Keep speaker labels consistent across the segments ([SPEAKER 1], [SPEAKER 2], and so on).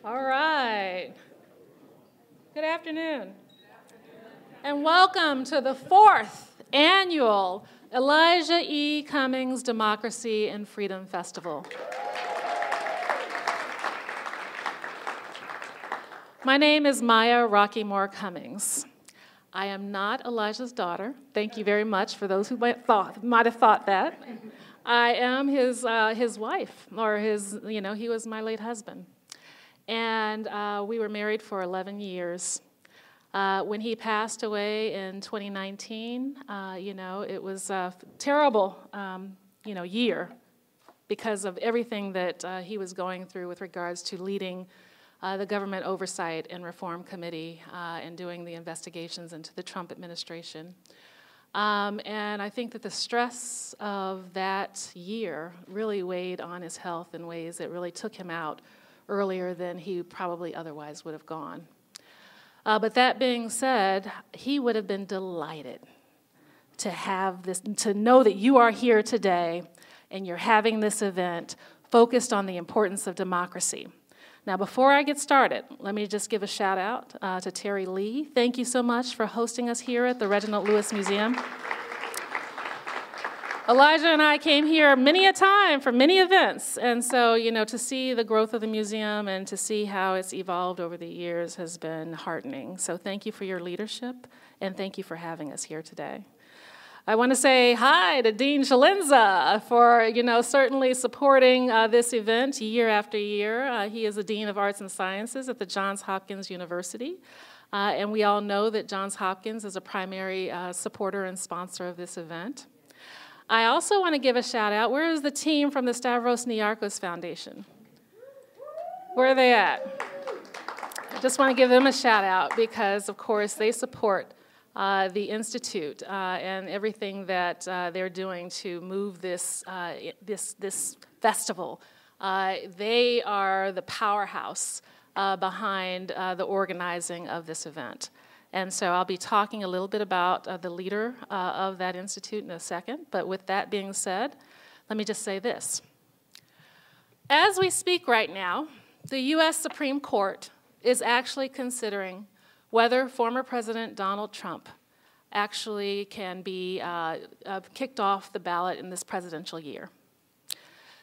[SPEAKER 1] All right. Good afternoon. And welcome to the 4th annual Elijah E. Cummings Democracy and Freedom Festival. My name is Maya Rocky Moore Cummings. I am not Elijah's daughter. Thank you very much for those who might have thought that. I am his wife, or he was my late husband. And we were married for 11 years. When he passed away in 2019, it was a terrible, year because of everything that he was going through with regards to leading the Government Oversight and Reform Committee and doing the investigations into the Trump administration. And I think that the stress of that year really weighed on his health in ways that really took him out earlier than he probably otherwise would have gone. But that being said, he would have been delighted to have this, to know that you are here today and you're having this event focused on the importance of democracy. Now, before I get started, let me just give a shout out to Terry Lee. Thank you so much for hosting us here at the Reginald Lewis Museum. Elijah and I came here many a time for many events, and so, to see the growth of the museum and to see how it's evolved over the years has been heartening. So thank you for your leadership, and thank you for having us here today. I want to say hi to Dean Shalenza for, certainly supporting this event year after year. He is the Dean of Arts and Sciences at the Johns Hopkins University, and we all know that Johns Hopkins is a primary supporter and sponsor of this event. I also want to give a shout out. Where is the team from the Stavros Niarchos Foundation? Where are they at? I just want to give them a shout out because, of course, they support the Institute and everything that they're doing to move this festival. They are the powerhouse behind the organizing of this event. And so I'll be talking a little bit about the leader of that institute in a second. But with that being said, let me just say this. As we speak right now, the U.S. Supreme Court is actually considering whether former President Donald Trump actually can be kicked off the ballot in this presidential year.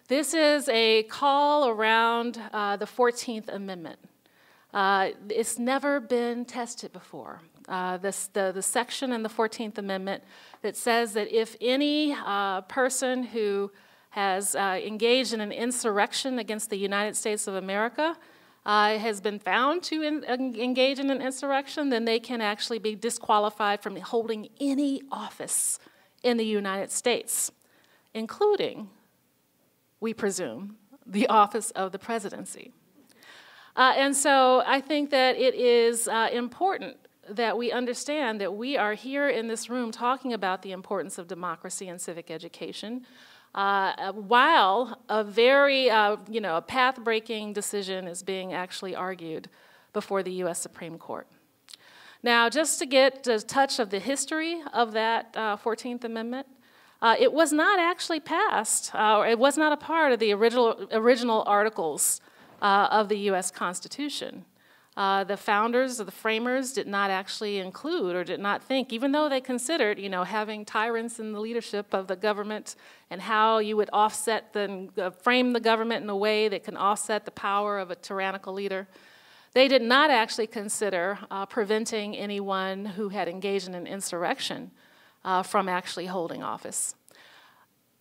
[SPEAKER 1] This is a call around the 14th Amendment. It's never been tested before. The section in the 14th Amendment that says that if any person who has engaged in an insurrection against the United States of America has been found to engage in an insurrection, then they can actually be disqualified from holding any office in the United States, including, we presume, the office of the presidency. And so I think that it is important that we understand that we are here in this room talking about the importance of democracy and civic education, while a very, a path-breaking decision is being actually argued before the U.S. Supreme Court. Now, just to get a touch of the history of that 14th Amendment, it was not actually passed, it was not a part of the original articles of the U.S. Constitution. The founders or the framers did not actually include or did not think, even though they considered, having tyrants in the leadership of the government and how you would offset frame the government in a way that can offset the power of a tyrannical leader. They did not actually consider preventing anyone who had engaged in an insurrection from actually holding office.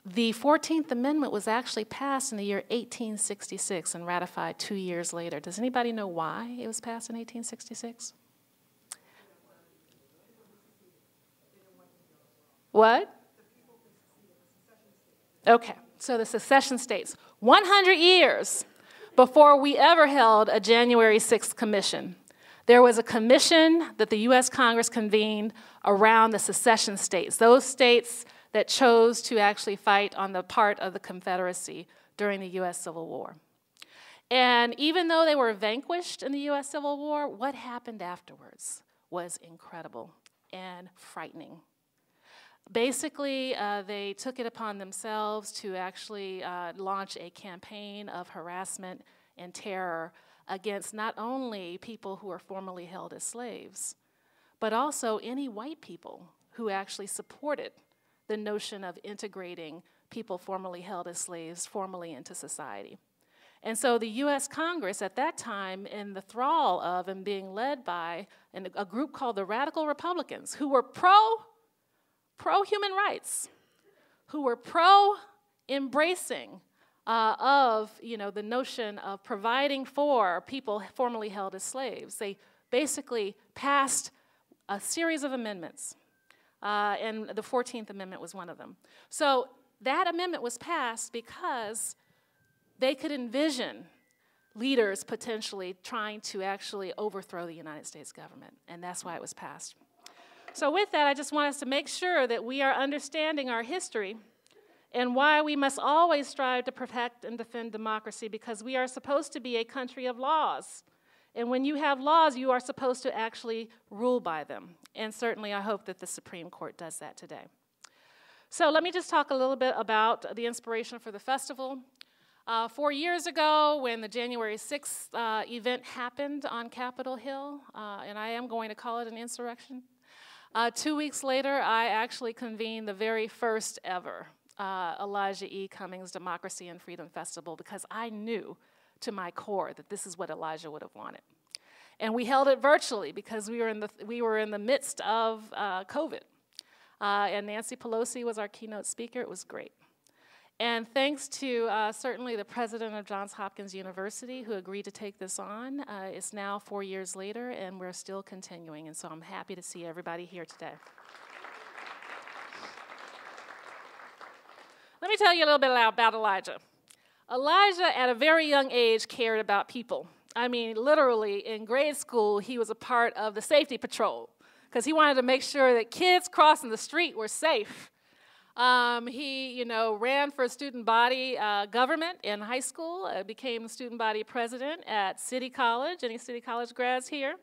[SPEAKER 1] The 14th Amendment was actually passed in the year 1866 and ratified 2 years later. Does anybody know why it was passed in 1866? What? Okay, so the secession states, 100 years before we ever held a January 6th commission, there was a commission that the U.S. Congress convened around the secession states, those states that chose to actually fight on the part of the Confederacy during the U.S. Civil War. And even though they were vanquished in the U.S. Civil War, what happened afterwards was incredible and frightening. Basically, they took it upon themselves to actually launch a campaign of harassment and terror against not only people who are formerly held as slaves, but also any white people who actually supported the notion of integrating people formerly held as slaves formally into society. And so the US Congress at that time, in the thrall of and being led by a group called the Radical Republicans, who were pro-human rights, who were pro-embracing of the notion of providing for people formerly held as slaves. They basically passed a series of amendments, and the 14th Amendment was one of them. So that amendment was passed because they could envision leaders potentially trying to actually overthrow the United States government, and that's why it was passed. So with that, I just want us to make sure that we are understanding our history and why we must always strive to protect and defend democracy, because we are supposed to be a country of laws. And when you have laws, you are supposed to actually rule by them. And certainly I hope that the Supreme Court does that today. So let me just talk a little bit about the inspiration for the festival. 4 years ago, when the January 6th event happened on Capitol Hill, and I am going to call it an insurrection, 2 weeks later, I actually convened the very first ever Elijah E. Cummings Democracy and Freedom Festival, because I knew to my core that this is what Elijah would have wanted. And we held it virtually because we were in the midst of COVID. And Nancy Pelosi was our keynote speaker. It was great. And thanks to certainly the president of Johns Hopkins University, who agreed to take this on. It's now 4 years later, and we're still continuing. And so I'm happy to see everybody here today. Let me tell you a little bit about Elijah. Elijah, at a very young age, cared about people. I mean, literally, in grade school, he was a part of the safety patrol because he wanted to make sure that kids crossing the street were safe. He, ran for student body government in high school, became student body president at City College. Any City College grads here?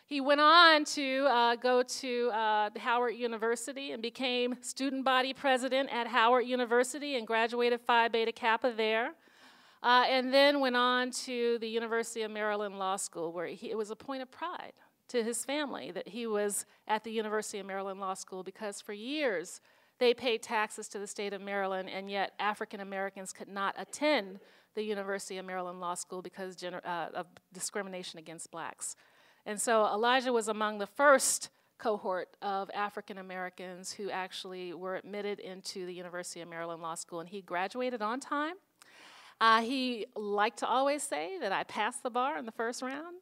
[SPEAKER 1] He went on to go to Howard University and became student body president at Howard University and graduated Phi Beta Kappa there. And then went on to the University of Maryland Law School, where it was a point of pride to his family that he was at the University of Maryland Law School, because for years they paid taxes to the state of Maryland, and yet African Americans could not attend the University of Maryland Law School because of discrimination against blacks. And so Elijah was among the first cohort of African Americans who actually were admitted into the University of Maryland Law School, and he graduated on time. He liked to always say that I passed the bar in the first round.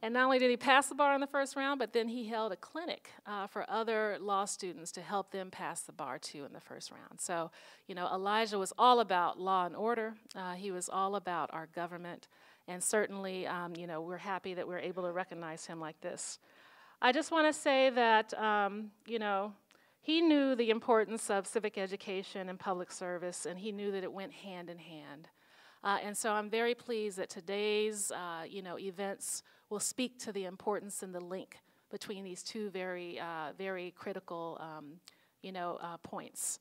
[SPEAKER 1] And not only did he pass the bar in the first round, but then he held a clinic for other law students to help them pass the bar too in the first round. So, Elijah was all about law and order. He was all about our government. And certainly, we're happy that we're able to recognize him like this. I just want to say that, he knew the importance of civic education and public service, and he knew that it went hand in hand. And so I'm very pleased that today's, events will speak to the importance and the link between these two very, very critical, points.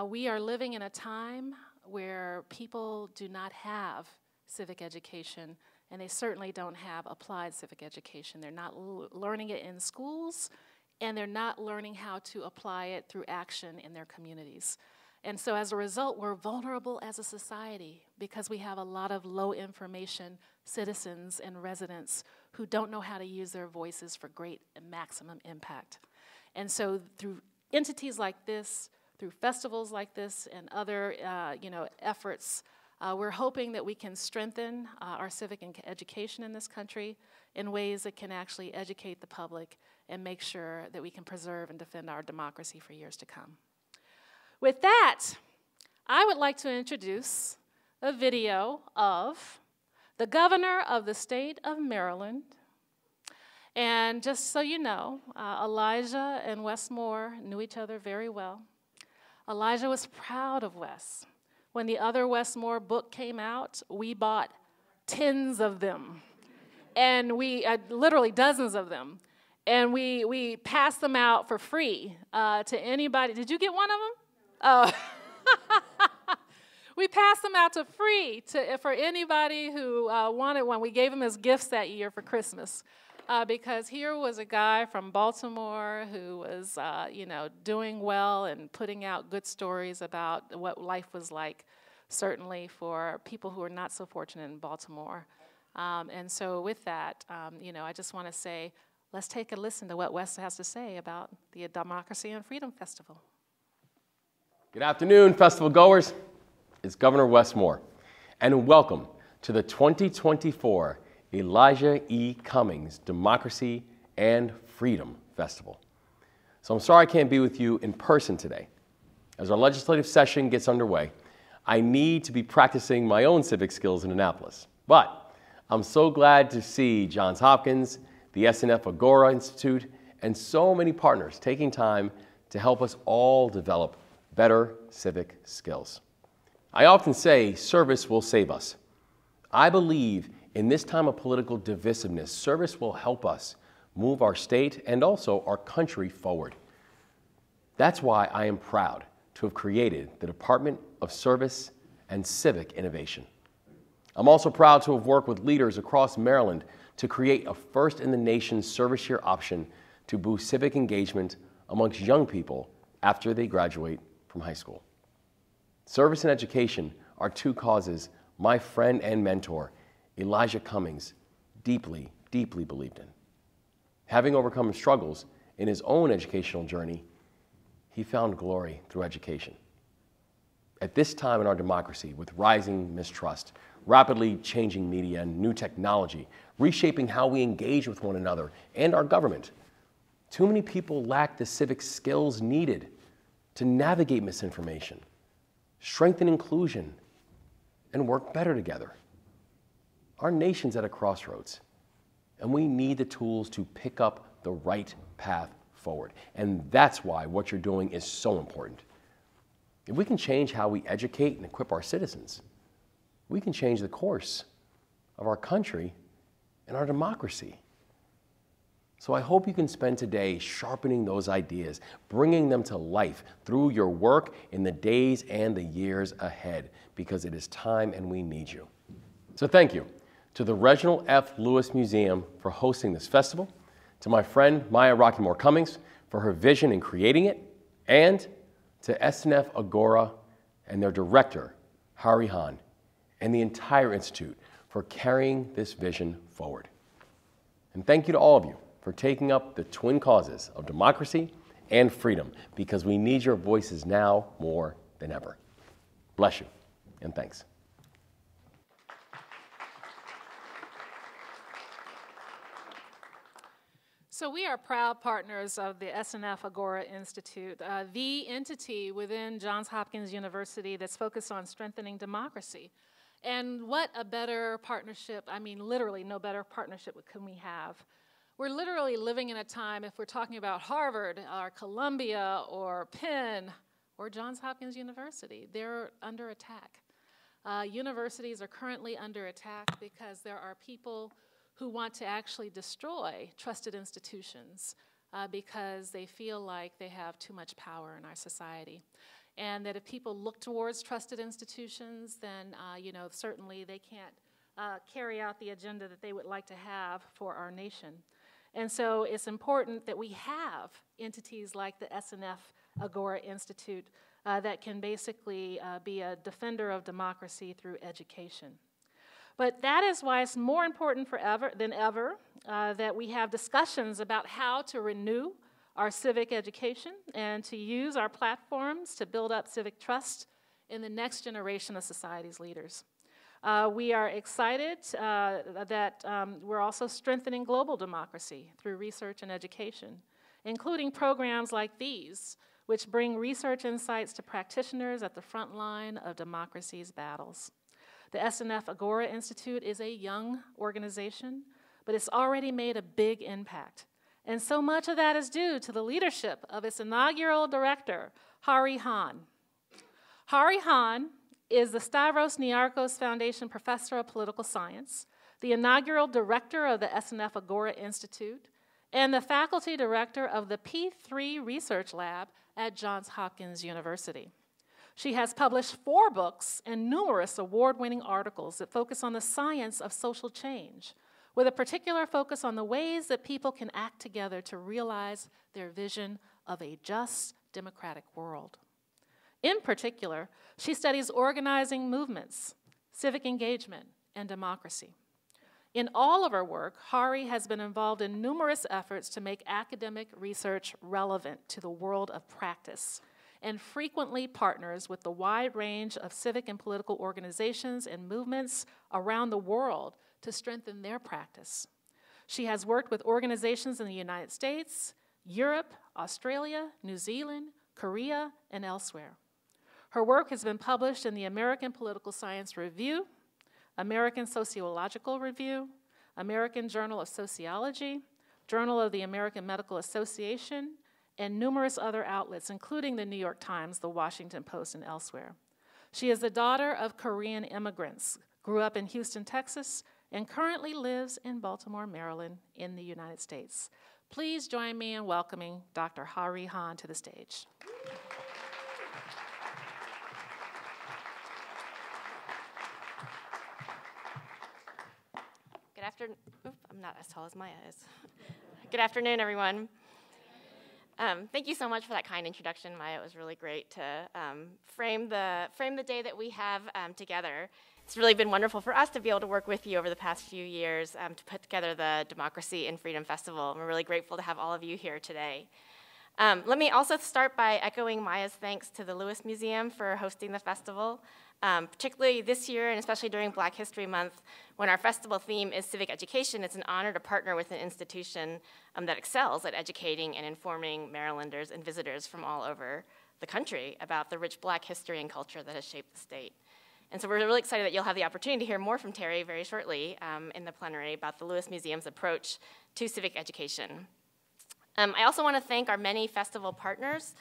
[SPEAKER 1] We are living in a time where people do not have civic education, and they certainly don't have applied civic education. They're not learning it in schools, and they're not learning how to apply it through action in their communities. And so as a result, we're vulnerable as a society because we have a lot of low information citizens and residents who don't know how to use their voices for great and maximum impact. And so through entities like this, through festivals like this and other efforts, we're hoping that we can strengthen our civic education in this country in ways that can actually educate the public and make sure that we can preserve and defend our democracy for years to come. With that, I would like to introduce a video of the governor of the state of Maryland. And just so you know, Elijah and Wes Moore knew each other very well. Elijah was proud of Wes. When the other Wes Moore book came out, we bought tens of them. And we, literally dozens of them. And we passed them out for free to anybody. Did you get one of them? Oh. We passed them out for anybody who wanted one. We gave them as gifts that year for Christmas. Because here was a guy from Baltimore who was, doing well and putting out good stories about what life was like, certainly for people who are not so fortunate in Baltimore. And so with that, I just want to say, let's take a listen to what Wes has to say about the Democracy and Freedom Festival.
[SPEAKER 2] Good afternoon, festival goers. It's Governor Wes Moore, and welcome to the 2024 Elijah E. Cummings Democracy and Freedom Festival. So I'm sorry I can't be with you in person today. As our legislative session gets underway, I need to be practicing my own civic skills in Annapolis. But I'm so glad to see Johns Hopkins, the SNF Agora Institute, and so many partners taking time to help us all develop better civic skills. I often say service will save us. I believe in this time of political divisiveness, service will help us move our state and also our country forward. That's why I am proud to have created the Department of Service and Civic Innovation. I'm also proud to have worked with leaders across Maryland to create a first-in-the-nation service year option to boost civic engagement amongst young people after they graduate from high school. Service and education are two causes my friend and mentor, Elijah Cummings, deeply, deeply believed in. Having overcome struggles in his own educational journey, he found glory through education. At this time in our democracy, with rising mistrust, rapidly changing media and new technology, reshaping how we engage with one another and our government, too many people lack the civic skills needed to navigate misinformation, strengthen inclusion, and work better together. Our nation's at a crossroads, and we need the tools to pick up the right path forward. And that's why what you're doing is so important. If we can change how we educate and equip our citizens, we can change the course of our country and our democracy. So I hope you can spend today sharpening those ideas, bringing them to life through your work in the days and the years ahead, because it is time and we need you. So thank you to the Reginald F. Lewis Museum for hosting this festival, to my friend Maya Rockymore Cummings for her vision in creating it, and to SNF Agora and their director, Hari Han, and the entire Institute for carrying this vision forward. And thank you to all of you for taking up the twin causes of democracy and freedom, because we need your voices now more than ever. Bless you, and thanks.
[SPEAKER 1] So we are proud partners of the SNF Agora Institute, the entity within Johns Hopkins University that's focused on strengthening democracy. And what a better partnership, I mean literally no better partnership can we have. We're literally living in a time, if we're talking about Harvard or Columbia or Penn or Johns Hopkins University, they're under attack. Universities are currently under attack because there are people who want to actually destroy trusted institutions because they feel like they have too much power in our society. And that if people look towards trusted institutions, then certainly they can't carry out the agenda that they would like to have for our nation. And so it's important that we have entities like the SNF Agora Institute that can basically be a defender of democracy through education. But that is why it's more important than ever that we have discussions about how to renew our civic education and to use our platforms to build up civic trust in the next generation of society's leaders. We are excited that we're also strengthening global democracy through research and education, including programs like these, which bring research insights to practitioners at the front line of democracy's battles. The SNF Agora Institute is a young organization, but it's already made a big impact. And so much of that is due to the leadership of its inaugural director, Hari Han. Hari Han is the Stavros Niarchos Foundation Professor of Political Science, the inaugural director of the SNF Agora Institute, and the faculty director of the P3 Research Lab at Johns Hopkins University. She has published 4 books and numerous award-winning articles that focus on the science of social change, with a particular focus on the ways that people can act together to realize their vision of a just, democratic world. In particular, she studies organizing movements, civic engagement, and democracy. In all of her work, Hari has been involved in numerous efforts to make academic research relevant to the world of practice, and frequently partners with the wide range of civic and political organizations and movements around the world to strengthen their practice. She has worked with organizations in the United States, Europe, Australia, New Zealand, Korea, and elsewhere. Her work has been published in the American Political Science Review, American Sociological Review, American Journal of Sociology, Journal of the American Medical Association, and numerous other outlets, including the New York Times, the Washington Post, and elsewhere. She is the daughter of Korean immigrants, grew up in Houston, Texas, and currently lives in Baltimore, Maryland, in the United States. Please join me in welcoming Dr. Hari Han to the stage.
[SPEAKER 3] Good afternoon. I'm not as tall as Maya is. Good afternoon, everyone. Thank you so much for that kind introduction, Maya. It was really great to frame the day that we have together. It's really been wonderful for us to be able to work with you over the past few years to put together the Democracy and Freedom Festival. We're really grateful to have all of you here today. Let me also start by echoing Maya's thanks to the Lewis Museum for hosting the festival, particularly this year and especially during Black History Month, when our festival theme is civic education. It's an honor to partner with an institution that excels at educating and informing Marylanders and visitors from all over the country about the rich Black history and culture that has shaped the state. And so we're really excited that you'll have the opportunity to hear more from Terry very shortly in the plenary about the Lewis Museum's approach to civic education. I also want to thank our many festival partners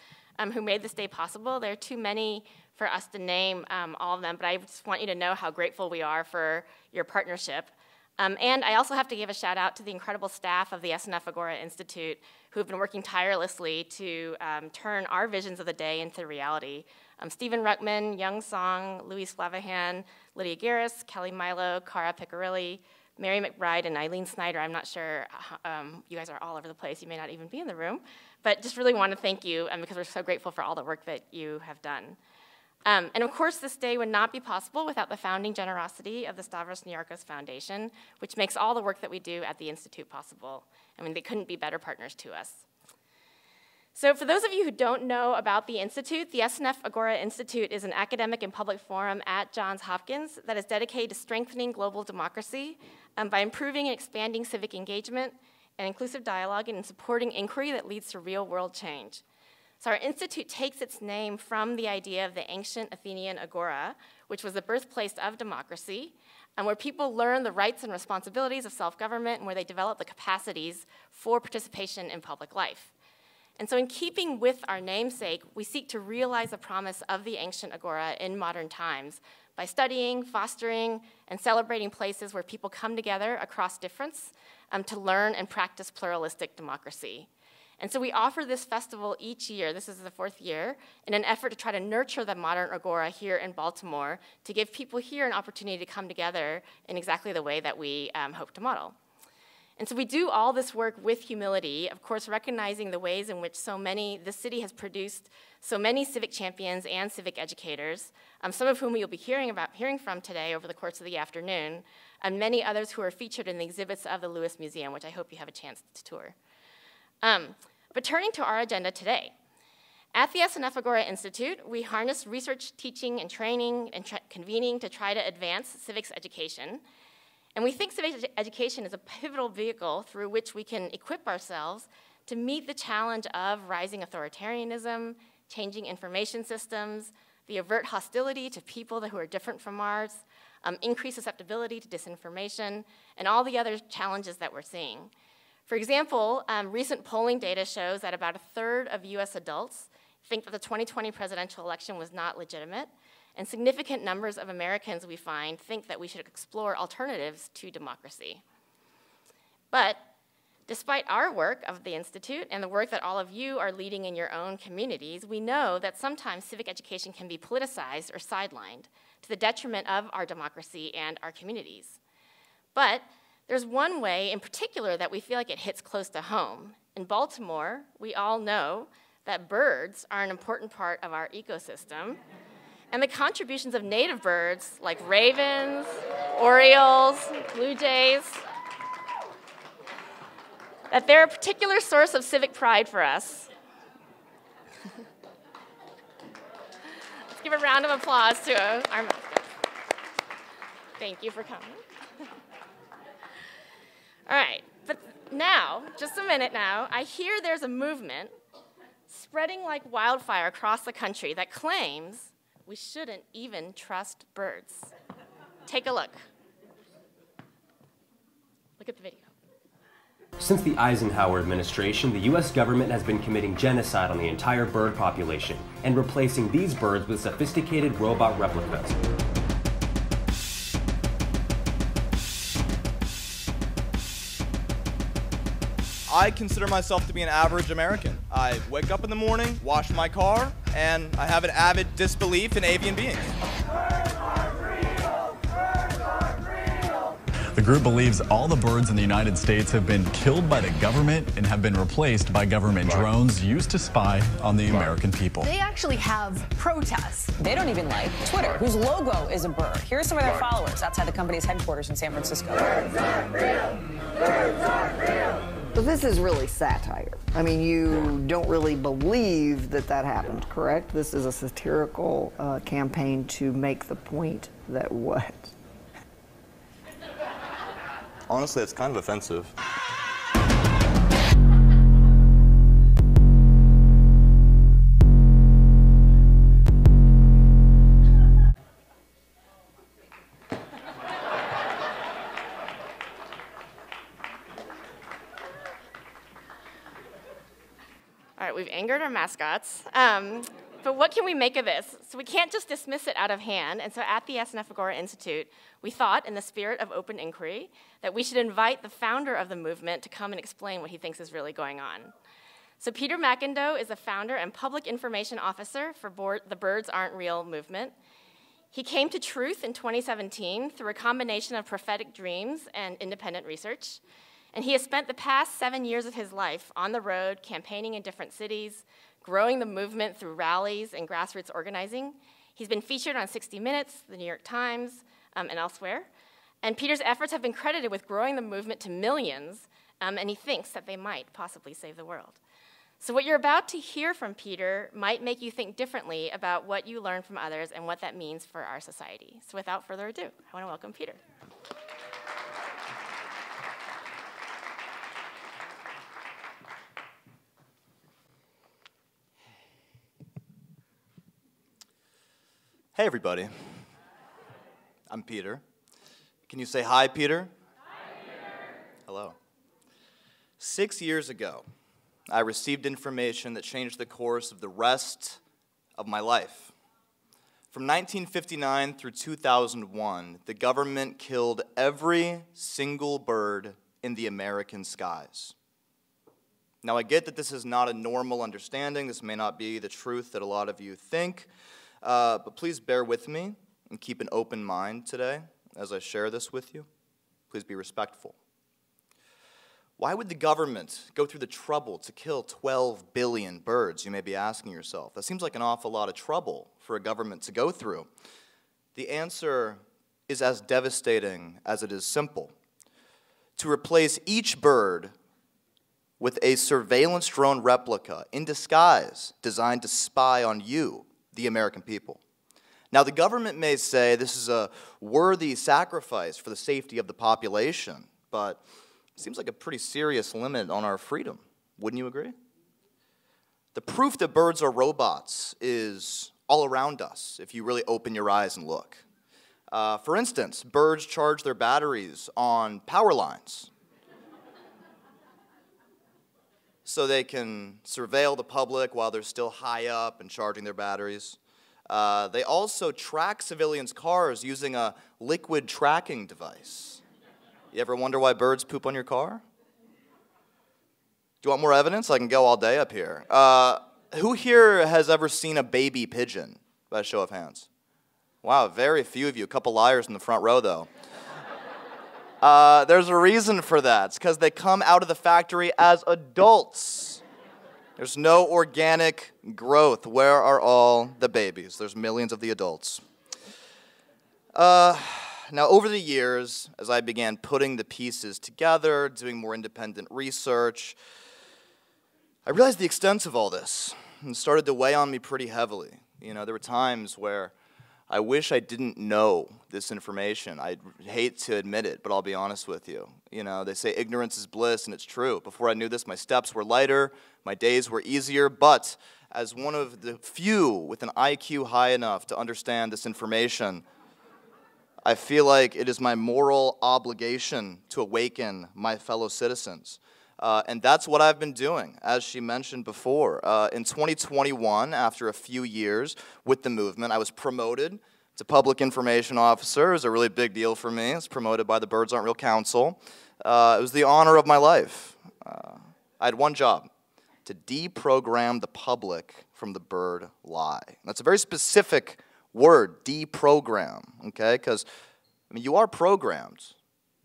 [SPEAKER 3] who made this day possible. There are too many for us to name all of them, but I just want you to know how grateful we are for your partnership. And I also have to give a shout out to the incredible staff of the SNF Agora Institute who have been working tirelessly to turn our visions of the day into reality. Stephen Ruckman, Young Song, Louise Flavahan, Lydia Garris, Kelly Milo, Cara Piccirilli, Mary McBride, and Eileen Snyder. I'm not sure, you guys are all over the place. You may not even be in the room, but just really want to thank you because we're so grateful for all the work that you have done. And of course, this day would not be possible without the founding generosity of the Stavros Niarchos Foundation, which makes all the work that we do at the Institute possible. I mean, they couldn't be better partners to us. So for those of you who don't know about the Institute, the SNF Agora Institute is an academic and public forum at Johns Hopkins that is dedicated to strengthening global democracy by improving and expanding civic engagement and inclusive dialogue and supporting inquiry that leads to real-world change. So our institute takes its name from the idea of the ancient Athenian agora, which was the birthplace of democracy, and where people learn the rights and responsibilities of self-government and where they develop the capacities for participation in public life. And so in keeping with our namesake, we seek to realize the promise of the ancient agora in modern times by studying, fostering, and celebrating places where people come together across difference to learn and practice pluralistic democracy. And so we offer this festival each year, this is the 4th year, in an effort to try to nurture the modern agora here in Baltimore to give people here an opportunity to come together in exactly the way that we hope to model. And so we do all this work with humility, of course, recognizing the ways in which this city has produced so many civic champions and civic educators, some of whom you'll be hearing from today over the course of the afternoon, and many others who are featured in the exhibits of the Lewis Museum, which I hope you have a chance to tour. But turning to our agenda today, at the SNF Agora Institute, we harness research, teaching, and training and convening to try to advance civics education. And we think civic education is a pivotal vehicle through which we can equip ourselves to meet the challenge of rising authoritarianism, changing information systems, the overt hostility to people who are different from ours, increased susceptibility to disinformation, and all the other challenges that we're seeing. For example, recent polling data shows that about 1/3 of US adults think that the 2020 presidential election was not legitimate, and significant numbers of Americans, we find, think that we should explore alternatives to democracy. But Despite our work of the Institute and the work that all of you are leading in your own communities, we know that sometimes civic education can be politicized or sidelined to the detriment of our democracy and our communities. But there's one way in particular that we feel like it hits close to home. In Baltimore, we all know that birds are an important part of our ecosystem, and the contributions of native birds like ravens, orioles, blue jays, that they're a particular source of civic pride for us. Let's give a round of applause to our mascots. Thank you for coming. All right, but now, just a minute now, I hear there's a movement spreading like wildfire across the country that claims we shouldn't even trust birds. Take a look. Look at the video.
[SPEAKER 4] Since the Eisenhower administration, the U.S. government has been committing genocide on the entire bird population and replacing these birds with sophisticated robot replicas.
[SPEAKER 5] I consider myself to be an average American. I wake up in the morning, wash my car, and I have an avid disbelief in avian beings.
[SPEAKER 6] The group believes all the birds in the United States have been killed by the government and have been replaced by government drones used to spy on the American people.
[SPEAKER 7] They actually have protests. They don't even like Twitter, whose logo is a bird. Here are some of their followers outside the company's headquarters in San Francisco.
[SPEAKER 8] Birds aren't real. Birds aren't real. So this is really satire. I mean, you don't really believe that that happened, correct? This is a satirical campaign to make the point that what?
[SPEAKER 5] Honestly, it's kind of offensive.
[SPEAKER 3] All right, we've angered our mascots. But what can we make of this? So we can't just dismiss it out of hand. And so at the SNF Agora Institute, we thought, in the spirit of open inquiry, that we should invite the founder of the movement to come and explain what he thinks is really going on. So Peter McIndoe is the founder and public information officer for the Birds Aren't Real movement. He came to truth in 2017 through a combination of prophetic dreams and independent research. And he has spent the past 7 years of his life on the road, campaigning in different cities, growing the movement through rallies and grassroots organizing. He's been featured on 60 Minutes, the New York Times, and elsewhere. And Peter's efforts have been credited with growing the movement to millions, and he thinks that they might possibly save the world. So what you're about to hear from Peter might make you think differently about what you learn from others and what that means for our society. So without further ado, I want to welcome Peter.
[SPEAKER 5] Hey, everybody. I'm Peter. Can you say hi, Peter? Hi, Peter. Hello. 6 years ago, I received information that changed the course of the rest of my life. From 1959 through 2001, the government killed every single bird in the American skies. Now, I get that this is not a normal understanding. This may not be the truth that a lot of you think. But please bear with me and keep an open mind today as I share this with you. Please be respectful. Why would the government go through the trouble to kill 12 billion birds, you may be asking yourself? That seems like an awful lot of trouble for a government to go through. The answer is as devastating as it is simple. To replace each bird with a surveillance drone replica in disguise designed to spy on you, the American people. Now, the government may say this is a worthy sacrifice for the safety of the population, but it seems like a pretty serious limit on our freedom. Wouldn't you agree? The proof that birds are robots is all around us if you really open your eyes and look. For instance, birds charge their batteries on power lines so they can surveil the public while they're still high up and charging their batteries. They also track civilians' cars using a liquid tracking device. You ever wonder why birds poop on your car? you want more evidence? I can go all day up here. Who here has ever seen a baby pigeon, by a show of hands? Wow, very few of you. A couple liars in the front row, though. There's a reason for that. It's because they come out of the factory as adults. There's no organic growth. Where are all the babies? There's millions of the adults. Now, over the years, as I began putting the pieces together, doing more independent research, I realized the extent of all this and started to weigh on me pretty heavily. You know, there were times where I wish I didn't know this information. I hate to admit it, but I'll be honest with you. You know, they say ignorance is bliss, and it's true. Before I knew this, my steps were lighter, my days were easier, but as one of the few with an IQ high enough to understand this information, I feel like it is my moral obligation to awaken my fellow citizens. And that's what I've been doing, as she mentioned before. In 2021, after a few years with the movement, I was promoted to Public Information Officer. It was a really big deal for me. I was promoted by the Birds Aren't Real Council. It was the honor of my life. I had one job, to deprogram the public from the bird lie. That's a very specific word, deprogram, okay? Because, I mean, you are programmed.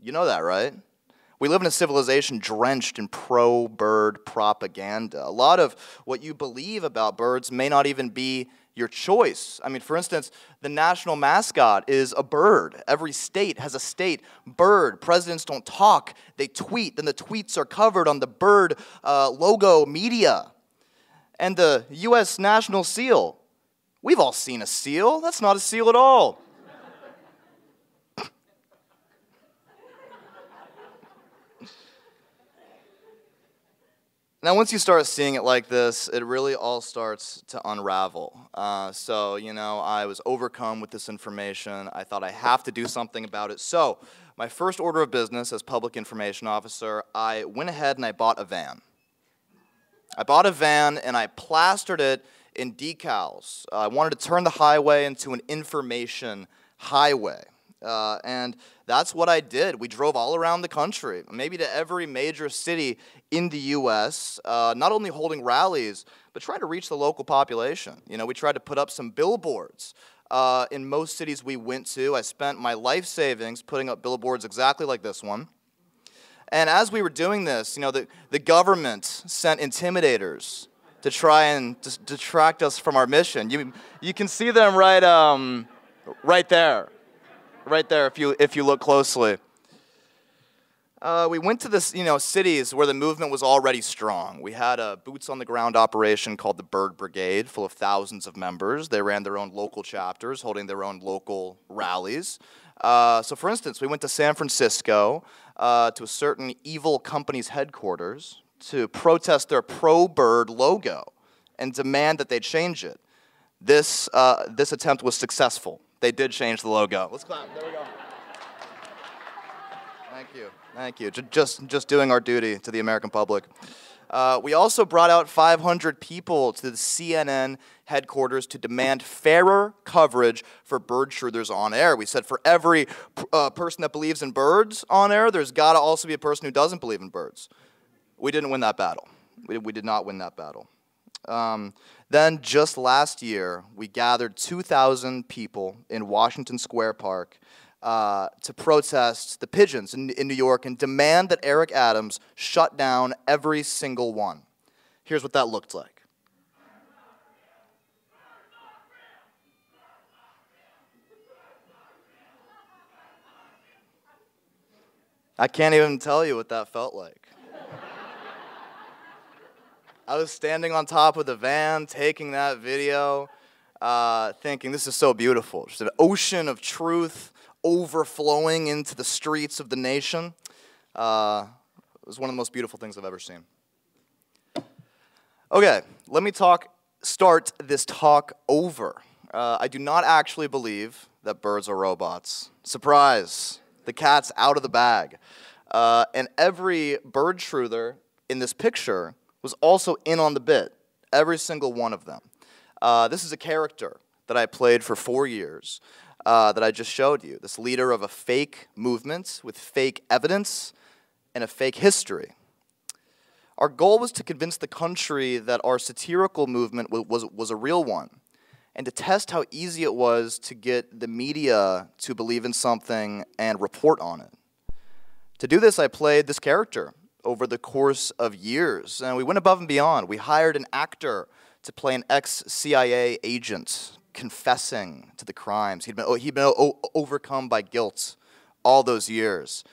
[SPEAKER 5] You know that, right? We live in a civilization drenched in pro-bird propaganda. A lot of what you believe about birds may not even be your choice. I mean, for instance, the national mascot is a bird. Every state has a state bird. Presidents don't talk, they tweet. Then the tweets are covered on the bird logo media. And the U.S. national seal. We've all seen a seal. That's not a seal at all. Now, once you start seeing it like this, it really all starts to unravel. So, you know, I was overcome with this information. I thought I have to do something about it. So, my first order of business as Public Information Officer, I went ahead and I bought a van. I bought a van and I plastered it in decals. I wanted to turn the highway into an information highway. And that's what I did. We drove all around the country, maybe to every major city in the U.S., not only holding rallies, but trying to reach the local population. You know, we tried to put up some billboards in most cities we went to. I spent my life savings putting up billboards exactly like this one. And as we were doing this, you know, the government sent intimidators to try and detract us from our mission. You can see them right there. Right there, if you look closely. We went to this, you know, cities where the movement was already strong. We had a boots-on-the-ground operation called the Bird Brigade, full of thousands of members. They ran their own local chapters, holding their own local rallies. So, for instance, we went to San Francisco to a certain evil company's headquarters to protest their pro-bird logo and demand that they change it. This attempt was successful. They did change the logo. Let's clap. There we go. Thank you. Thank you. Just doing our duty to the American public. We also brought out 500 people to the CNN headquarters to demand fairer coverage for bird truthers on air. We said for every person that believes in birds on air, there's got to also be a person who doesn't believe in birds. We didn't win that battle. We did not win that battle. Then just last year, we gathered 2,000 people in Washington Square Park to protest the pigeons in New York and demand that Eric Adams shut down every single one. Here's what that looked like. I can't even tell you what that felt like. I was standing on top of the van, taking that video, thinking, this is so beautiful. Just an ocean of truth overflowing into the streets of the nation. It was one of the most beautiful things I've ever seen. Okay, let me start this talk over. I do not actually believe that birds are robots. Surprise, the cat's out of the bag. And every bird truther in this picture was also in on the bit, every single one of them. This is a character that I played for 4 years that I just showed you, this leader of a fake movement with fake evidence and a fake history. Our goal was to convince the country that our satirical movement was a real one, and to test how easy it was to get the media to believe in something and report on it. To do this, I played this character over the course of years, and we went above and beyond. We hired an actor to play an ex-CIA agent confessing to the crimes. He'd been overcome by guilt all those years.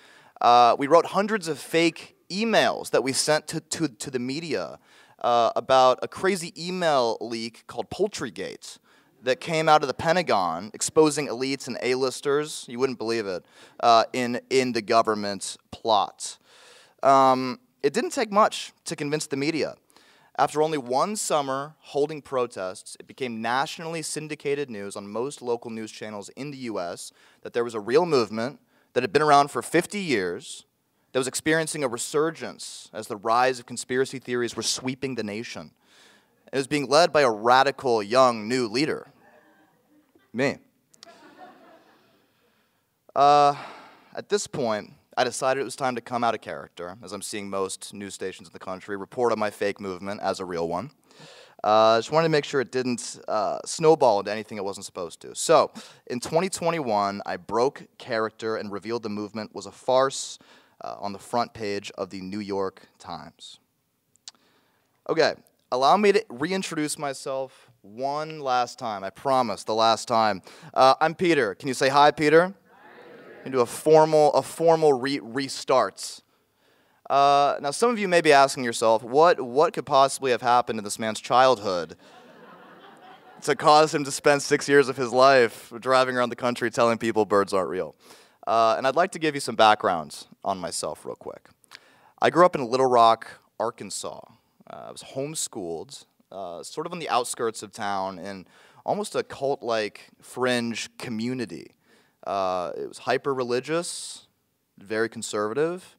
[SPEAKER 5] We wrote hundreds of fake emails that we sent to the media about a crazy email leak called Poultrygate that came out of the Pentagon exposing elites and A-listers, you wouldn't believe it, in the government plot. It didn't take much to convince the media. After only one summer holding protests, it became nationally syndicated news on most local news channels in the US that there was a real movement that had been around for 50 years, that was experiencing a resurgence as the rise of conspiracy theories were sweeping the nation. It was being led by a radical, young, new leader. Me. At this point, I decided it was time to come out of character, as I'm seeing most news stations in the country report on my fake movement as a real one. I just wanted to make sure it didn't snowball into anything it wasn't supposed to. So, in 2021, I broke character and revealed the movement was a farce on the front page of the New York Times. Okay, allow me to reintroduce myself one last time. I promise, the last time. I'm Peter. Can you say hi, Peter? And do a formal restart. Now, some of you may be asking yourself, what could possibly have happened in this man's childhood to cause him to spend 6 years of his life driving around the country telling people birds aren't real? And I'd like to give you some background on myself real quick. I grew up in Little Rock, Arkansas. I was homeschooled, sort of on the outskirts of town in almost a cult-like fringe community. It was hyper-religious, very conservative,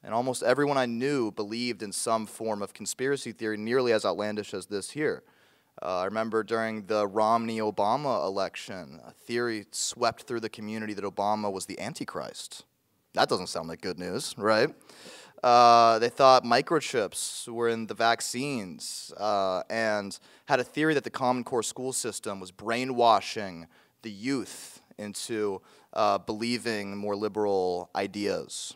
[SPEAKER 5] and almost everyone I knew believed in some form of conspiracy theory nearly as outlandish as this here. I remember during the Romney-Obama election, a theory swept through the community that Obama was the Antichrist. That doesn't sound like good news, right? They thought microchips were in the vaccines and had a theory that the Common Core school system was brainwashing the youth into believing more liberal ideas.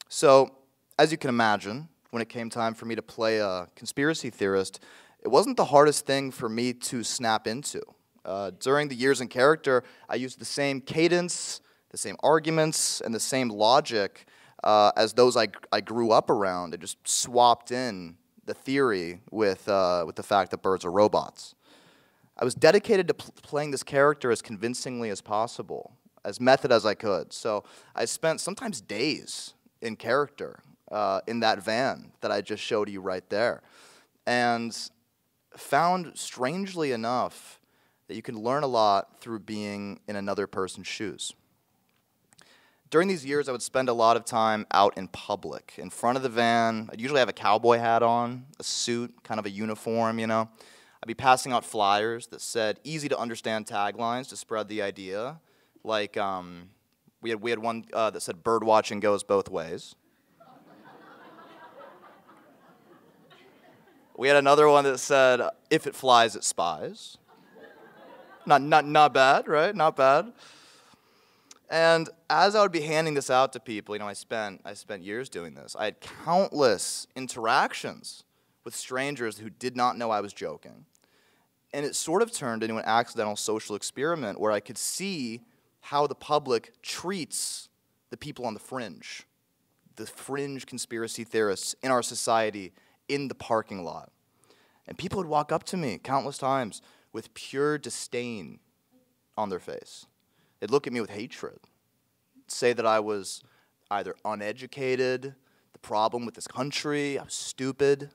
[SPEAKER 5] So, as you can imagine, when it came time for me to play a conspiracy theorist, it wasn't the hardest thing for me to snap into. During the years in character, I used the same cadence, the same arguments, and the same logic as those I grew up around. I just swapped in the theory with the fact that birds are robots. I was dedicated to playing this character as convincingly as possible, as method as I could. So I spent sometimes days in character in that van that I just showed you right there, and found, strangely enough, that you can learn a lot through being in another person's shoes. During these years, I would spend a lot of time out in public, in front of the van. I'd usually have a cowboy hat on, a suit, kind of a uniform, you know. I'd be passing out flyers that said easy-to-understand taglines to spread the idea. Like, we had one that said, "Bird watching goes both ways." We had another one that said, "If it flies, it spies." Not bad, right? Not bad. And as I would be handing this out to people, you know, I spent years doing this. I had countless interactions with strangers who did not know I was joking. And it sort of turned into an accidental social experiment where I could see how the public treats the people on the fringe conspiracy theorists in our society in the parking lot. And people would walk up to me countless times with pure disdain on their face. They'd look at me with hatred, say that I was either uneducated, the problem with this country, I was stupid.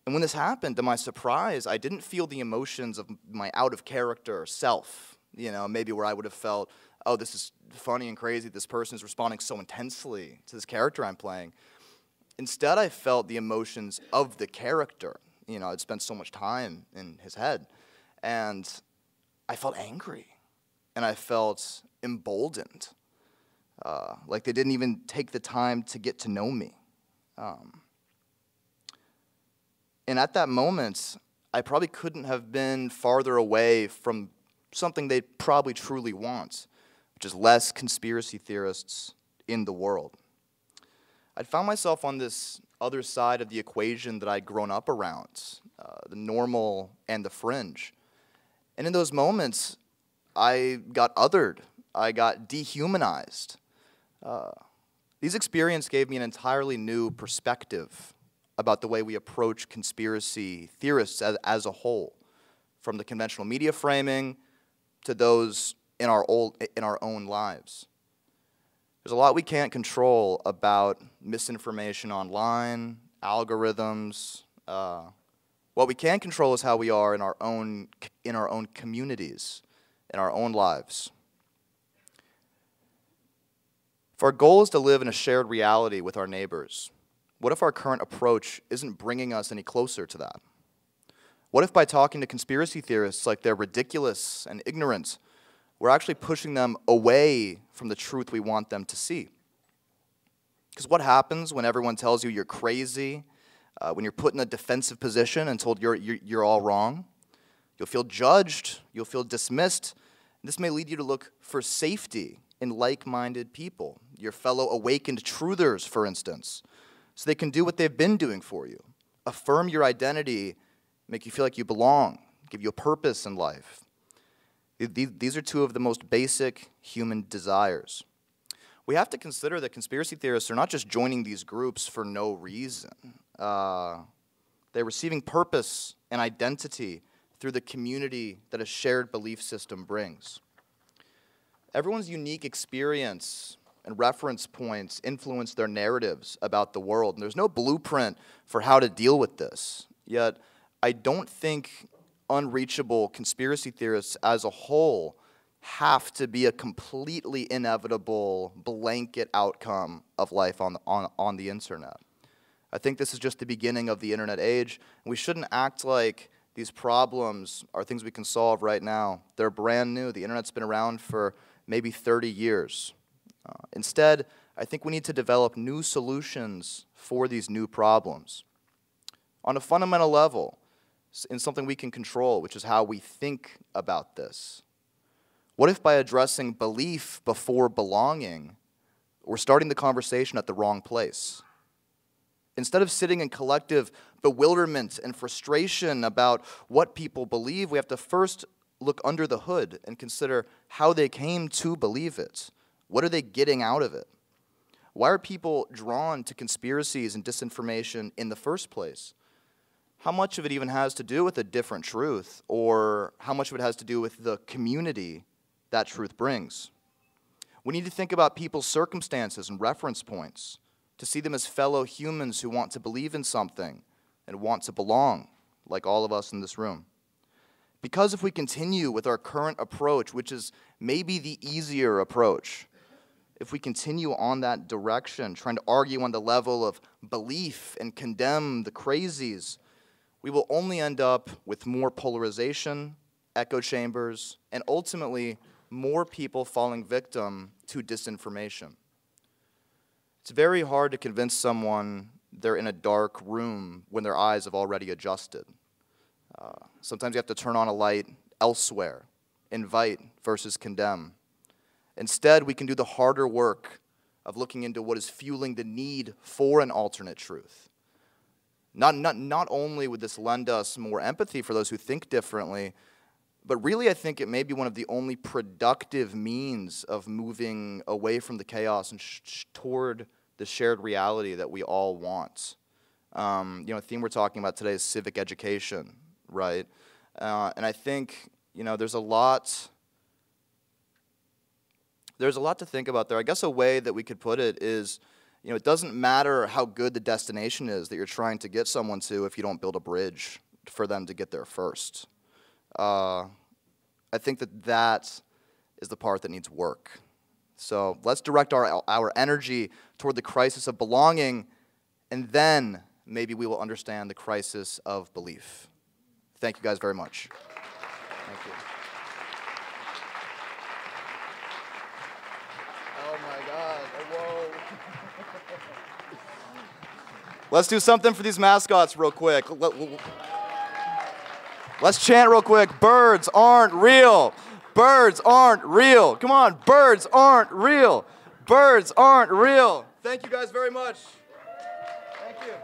[SPEAKER 5] And when this happened, to my surprise, I didn't feel the emotions of my out-of-character self, you know, maybe where I would have felt, oh, this is funny and crazy, this person is responding so intensely to this character I'm playing. Instead, I felt the emotions of the character. You know, I'd spent so much time in his head, and I felt angry, and I felt emboldened. like they didn't even take the time to get to know me. And at that moment, I probably couldn't have been farther away from something they probably truly want, which is less conspiracy theorists in the world. I'd found myself on this other side of the equation that I'd grown up around, the normal and the fringe. And in those moments, I got othered. I got dehumanized. These experiences gave me an entirely new perspective about the way we approach conspiracy theorists as a whole, from the conventional media framing to those in our own lives. There's a lot we can't control about misinformation online, algorithms. What we can control is how we are in our own communities, in our own lives. If our goal is to live in a shared reality with our neighbors, what if our current approach isn't bringing us any closer to that? What if by talking to conspiracy theorists like they're ridiculous and ignorant, we're actually pushing them away from the truth we want them to see? Because what happens when everyone tells you you're crazy, when you're put in a defensive position and told you're all wrong? You'll feel judged, you'll feel dismissed, and this may lead you to look for safety in like-minded people, your fellow awakened truthers, for instance, so they can do what they've been doing for you, affirm your identity, make you feel like you belong, give you a purpose in life. These are two of the most basic human desires. We have to consider that conspiracy theorists are not just joining these groups for no reason. They're receiving purpose and identity through the community that a shared belief system brings. Everyone's unique experience and reference points influence their narratives about the world, and there's no blueprint for how to deal with this. Yet, I don't think unreachable conspiracy theorists as a whole have to be a completely inevitable blanket outcome of life on the internet. I think this is just the beginning of the internet age, and we shouldn't act like these problems are things we can solve right now. They're brand new. The internet's been around for maybe 30 years. Instead, I think we need to develop new solutions for these new problems. On a fundamental level, in something we can control, which is how we think about this. What if by addressing belief before belonging, we're starting the conversation at the wrong place? Instead of sitting in collective bewilderment and frustration about what people believe, we have to first look under the hood and consider how they came to believe it. What are they getting out of it? Why are people drawn to conspiracies and disinformation in the first place? How much of it even has to do with a different truth, or how much of it has to do with the community that truth brings? We need to think about people's circumstances and reference points, to see them as fellow humans who want to believe in something and want to belong, like all of us in this room. Because if we continue with our current approach, which is maybe the easier approach, if we continue on that direction, trying to argue on the level of belief and condemn the crazies, we will only end up with more polarization, echo chambers, and ultimately more people falling victim to disinformation. It's very hard to convince someone they're in a dark room when their eyes have already adjusted. Sometimes you have to turn on a light elsewhere, invite versus condemn. Instead, we can do the harder work of looking into what is fueling the need for an alternate truth. Not only would this lend us more empathy for those who think differently, but really I think it may be one of the only productive means of moving away from the chaos and toward the shared reality that we all want. The theme we're talking about today is civic education, right? And I think, there's a lot to think about there. I guess a way that we could put it is, it doesn't matter how good the destination is that you're trying to get someone to if you don't build a bridge for them to get there first. I think that is the part that needs work. So let's direct our energy toward the crisis of belonging, and then maybe we will understand the crisis of belief. Thank you guys very much. Thank you. Oh my God. Let's do something for these mascots real quick. Let's chant real quick. Birds aren't real. Birds aren't real. Come on, birds aren't real. Birds aren't real. Thank you guys very much. Thank you.